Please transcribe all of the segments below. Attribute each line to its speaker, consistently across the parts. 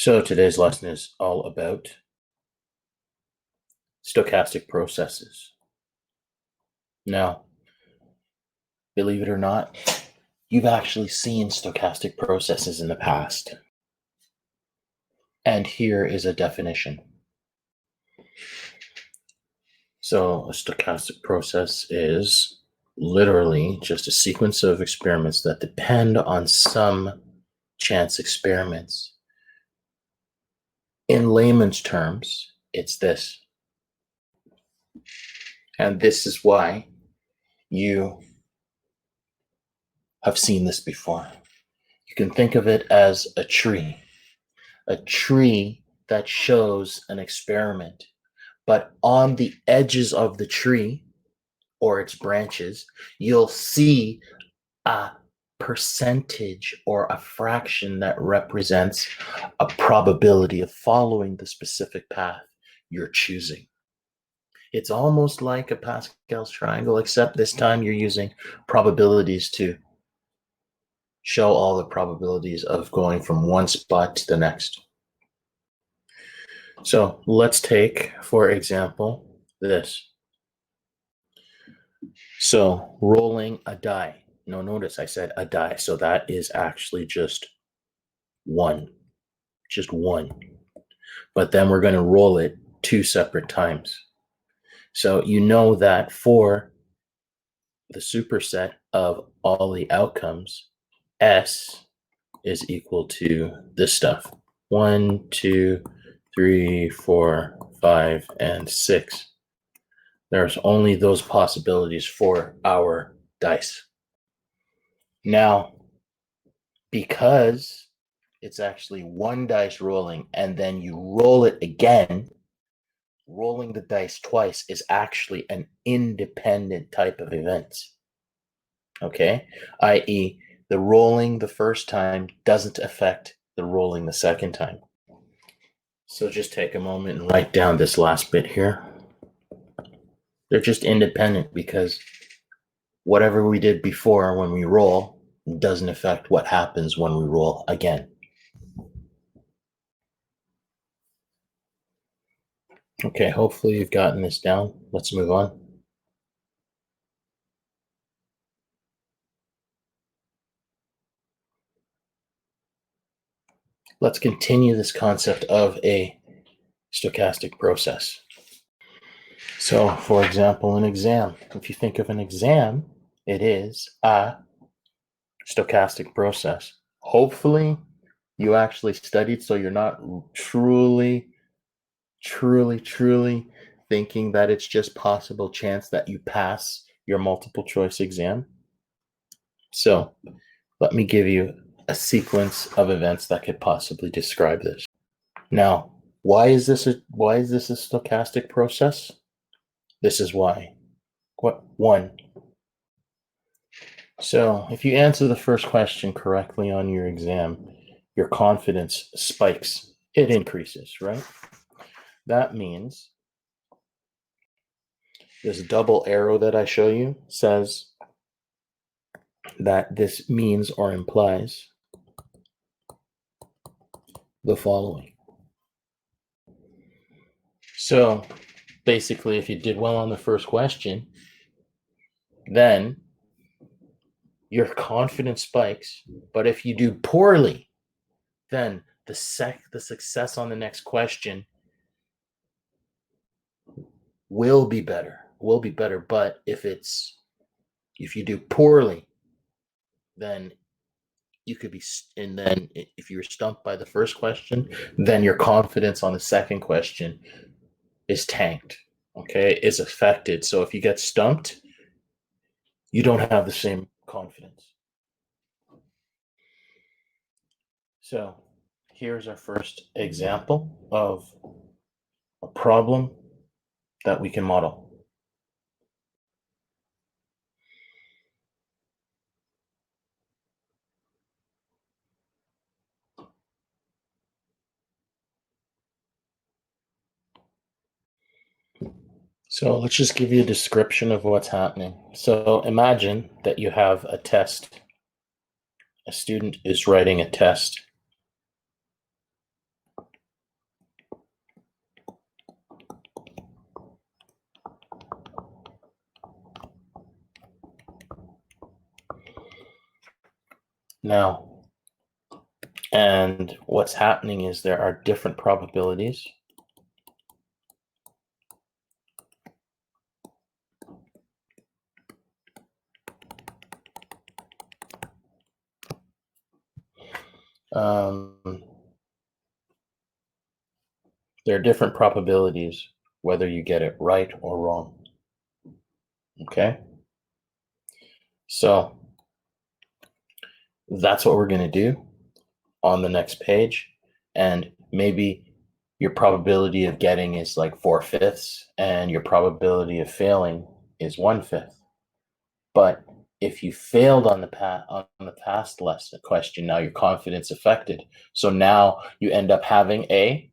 Speaker 1: So today's lesson is all about stochastic processes. Now, believe it or not, you've actually seen stochastic processes in the past. And here is a definition. So a stochastic process is literally just a sequence of experiments that depend on some chance experiments. In layman's terms, it's this. And this is why you have seen this before. You can think of it as a tree that shows an experiment, but on the edges of the tree or its branches, you'll see a percentage or a fraction that represents a probability of following the specific path you're choosing. It's almost like a Pascal's triangle, except this time you're using probabilities to show all the probabilities of going from one spot to the next. So let's take, for example, this. So rolling a die. No, notice I said a die. So that is actually just one. But then we're going to roll it 2 separate times. So you know that for the superset of all the outcomes, S is equal to this stuff. 1, 2, 3, 4, 5, and 6. There's only those possibilities for our dice. Now, because it's actually one dice rolling and then you roll it again, rolling the dice twice is actually an independent type of event. Okay? i.e., the rolling the first time doesn't affect the rolling the second time. So just take a moment and write down this last bit here. They're just independent because whatever we did before when we roll doesn't affect what happens when we roll again. Okay, hopefully you've gotten this down. Let's move on. Let's continue this concept of a stochastic process. So, for example, an exam. If you think of an exam, it is a stochastic process. Hopefully, you actually studied so you're not truly thinking that it's just possible chance that you pass your multiple choice exam. So, let me give you a sequence of events that could possibly describe this. Now, why is this a stochastic process? This is why. One. So, if you answer the first question correctly on your exam, your confidence spikes. It increases, right? That means this double arrow that I show you says that this means or implies the following. So basically, if you did well on the first question, then your confidence spikes. But if you do poorly, then the success on the next question will be better. But if you do poorly, then you could be, and then if you're stumped by the first question, then your confidence on the second question is tanked, okay, is affected. So if you get stumped, you don't have the same confidence. So here's our first example of a problem that we can model. So let's just give you a description of what's happening. So imagine that you have a test. A student is writing a test. Now, and what's happening is there are different probabilities. There are different probabilities whether you get it right or wrong. Okay? So that's what we're going to do on the next page. And maybe your probability of getting is like 4/5, and your probability of failing is 1/5. But if you failed on the past lesson question, now your confidence affected. So now you end up having a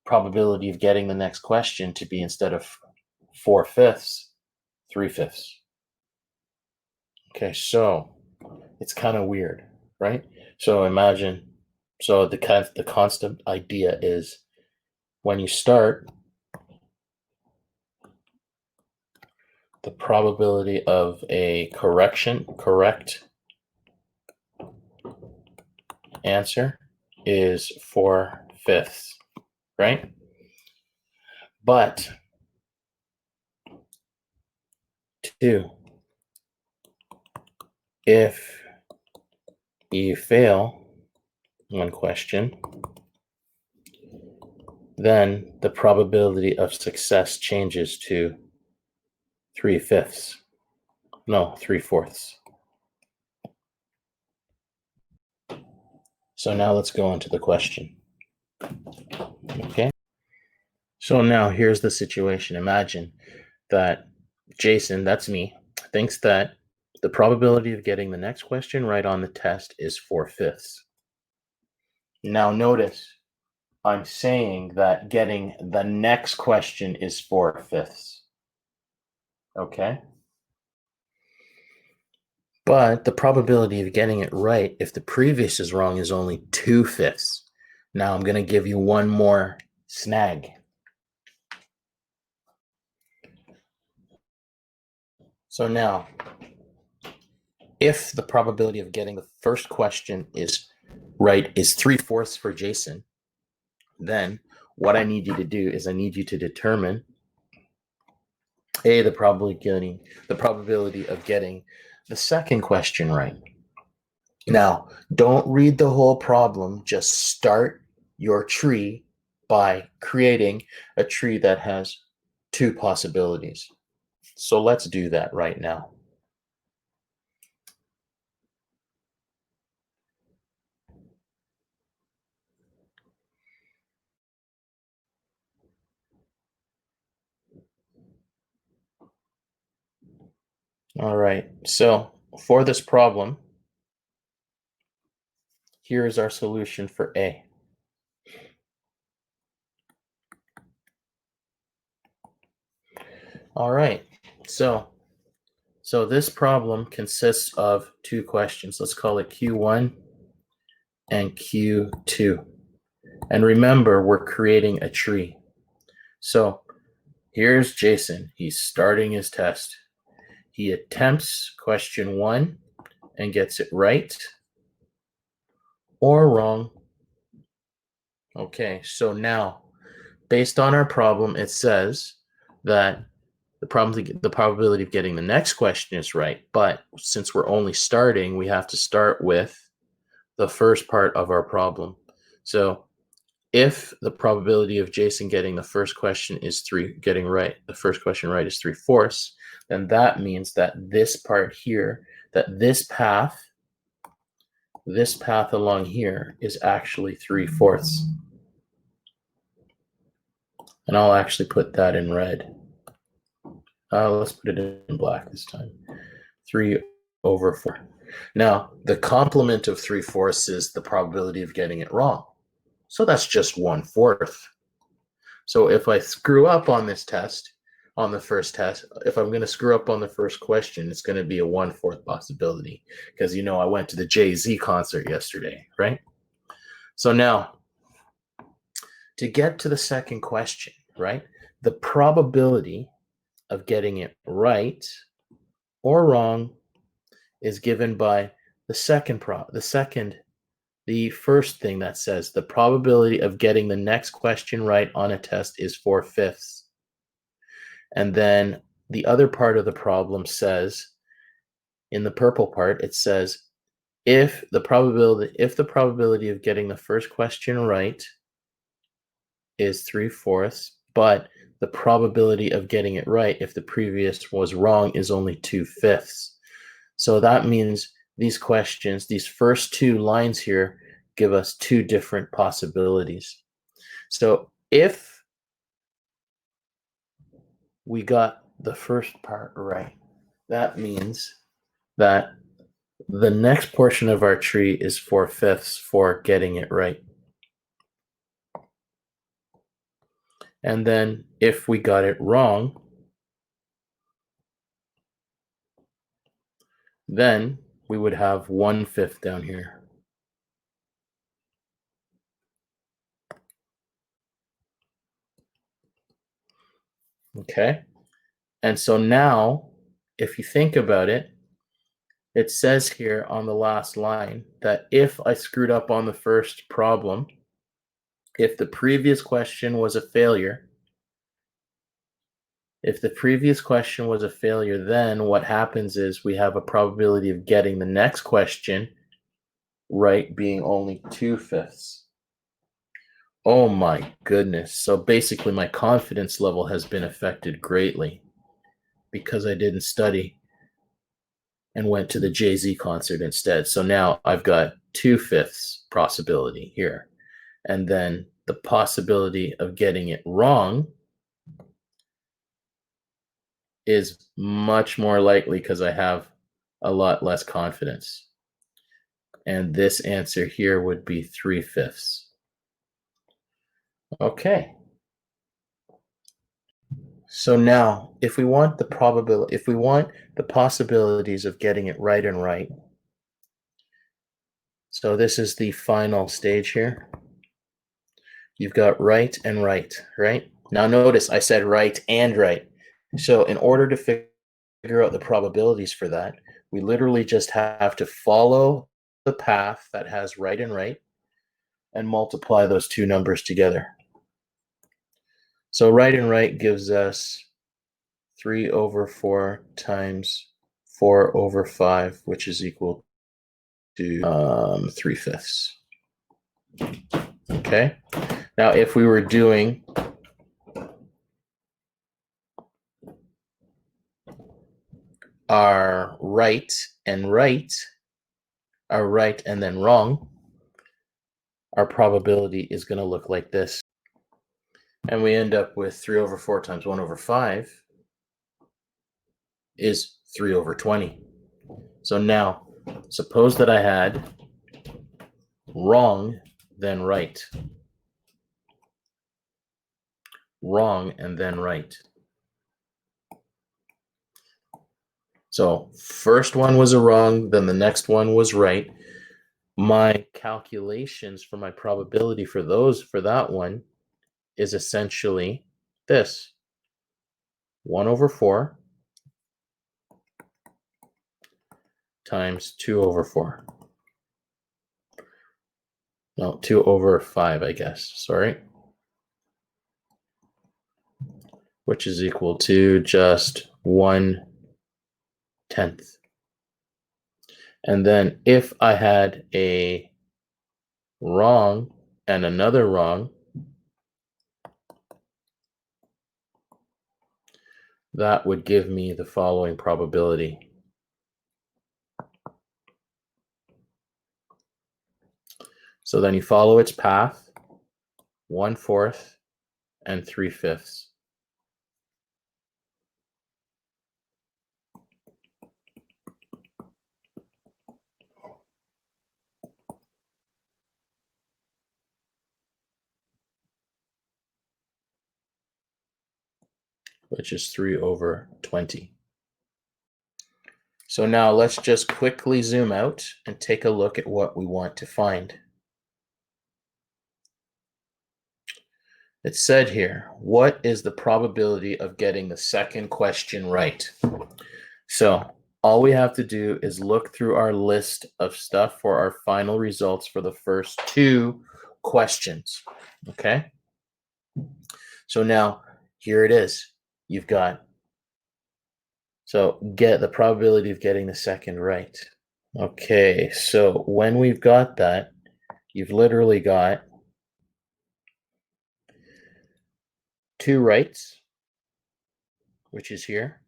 Speaker 1: probability of getting the next question to be, instead of 4/5, 3/5. Okay, so it's kind of weird, right? So imagine, so the constant idea is, when you start, the probability of a correct answer is 4/5, right? But 2, if you fail one question, then the probability of success changes to 3/5. No, 3/4. So now let's go into the question. Okay. So now here's the situation. Imagine that Jason, that's me, thinks that the probability of getting the next question right on the test is 4/5. Now notice, I'm saying that getting the next question is 4/5. Okay? But the probability of getting it right, if the previous is wrong, is only 2/5. Now I'm going to give you one more snag. So now, if the probability of getting the first question is right is 3/4 for Jason, then what I need you to do is I need you to determine the probability of getting the second question right. Now, don't read the whole problem. Just start your tree by creating a tree that has 2 possibilities. So let's do that right now. All right, so for this problem, here is our solution for A. All right, so this problem consists of 2 questions. Let's call it Q1 and Q2. And remember, we're creating a tree. So here's Jason. He's starting his test. He attempts question 1 and gets it right or wrong. Okay, so now, based on our problem, it says that the probability of getting the next question is right, but since we're only starting, we have to start with the first part of our problem. So if the probability of Jason getting the first question is the first question right is 3/4, then that means that this part here, that this path along here is actually 3/4. And I'll actually put that in red. Let's put it in black this time. 3/4. Now, the complement of 3/4 is the probability of getting it wrong. So that's just 1/4. So if I screw up on this test, on the first test, if I'm going to screw up on the first question, it's going to be a 1/4 possibility, because I went to the Jay-Z concert yesterday, right? So now, to get to the second question, right, the probability of getting it right or wrong is given by The first thing that says the probability of getting the next question right on a test is 4/5. And then the other part of the problem says, in the purple part, it says if the probability of getting the first question right is 3/4, but the probability of getting it right if the previous was wrong is only 2/5. So that means these questions, these first two lines here, give us two different possibilities. So if we got the first part right, that means that the next portion of our tree is 4/5 for getting it right. And then if we got it wrong, then we would have 1/5 down here. Okay. And so now, if you think about it, it says here on the last line that if I screwed up on the first problem, if the previous question was a failure, then what happens is we have a probability of getting the next question right being only 2/5. Oh my goodness. So basically my confidence level has been affected greatly because I didn't study and went to the Jay-Z concert instead. So now I've got 2/5 possibility here. And then the possibility of getting it wrong is much more likely because I have a lot less confidence. And this answer here would be 3/5. Okay. So now, if we want the possibilities of getting it right and right, so this is the final stage here. You've got right and right, right? Now notice I said right and right. So in order to figure out the probabilities for that, we literally just have to follow the path that has right and right and multiply those two numbers together. So right and right gives us 3/4 times 4/5, which is equal to 3/5. Okay. Now, if we were doing our right and then wrong, our probability is going to look like this. And we end up with 3/4 times 1/5 is 3/20. So now, suppose that I had wrong, then right. Wrong, and then right. So first one was a wrong, then the next one was right. My calculations for my probability for that one is essentially this: 1/4 times 2/4. No, 2/5, I guess. Sorry. Which is equal to just 1/10. And then if I had a wrong and another wrong, that would give me the following probability. So then you follow its path, 1/4 and 3/5. Which is 3/20. So now let's just quickly zoom out and take a look at what we want to find. It said here, what is the probability of getting the second question right? So all we have to do is look through our list of stuff for our final results for the first 2 questions. Okay? So now here it is. You've got, so get the probability of getting the second right. Okay, so when we've got that, you've literally got 2 rights, which is here.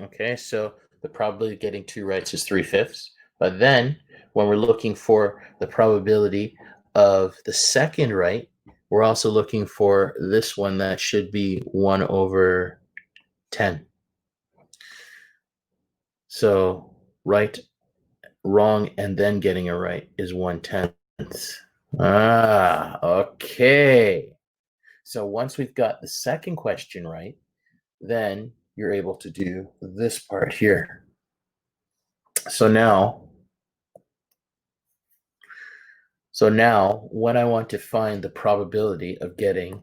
Speaker 1: Okay, so the probability of getting 2 rights is 3/5. But then when we're looking for the probability of the second right, we're also looking for this one that should be 1/10. So right, wrong, and then getting a right is 1/10. Okay. So once we've got the second question right, then you're able to do this part here. So now when I want to find the probability of getting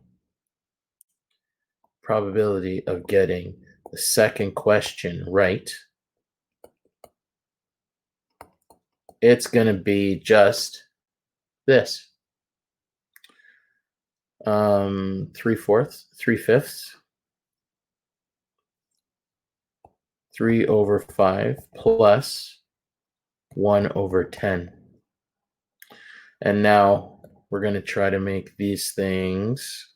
Speaker 1: the second question right, it's going to be just this. 3/5, 3/5 plus 1/10. And now we're going to try to make these things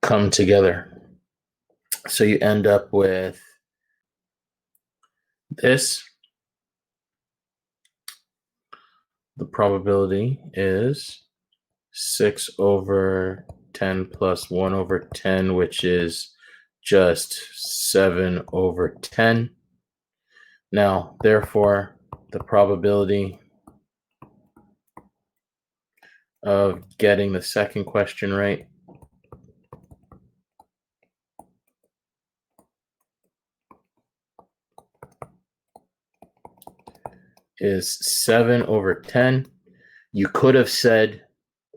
Speaker 1: come together. So you end up with this. The probability is 6/10 plus 1/10, which is just 7/10. Now, therefore, the probability of getting the second question right is 7/10. You could have said,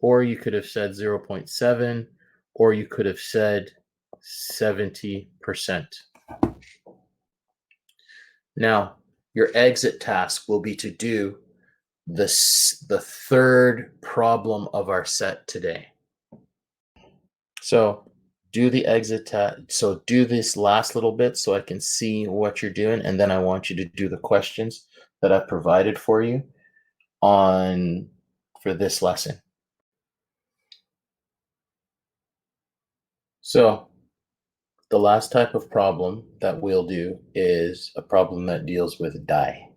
Speaker 1: or you could have said 0.7, or you could have said 70%. Now, your exit task will be to do the third problem of our set today. So do the exit task. So do this last little bit so I can see what you're doing, and then I want you to do the questions that I've provided for you for this lesson. So the last type of problem that we'll do is a problem that deals with die.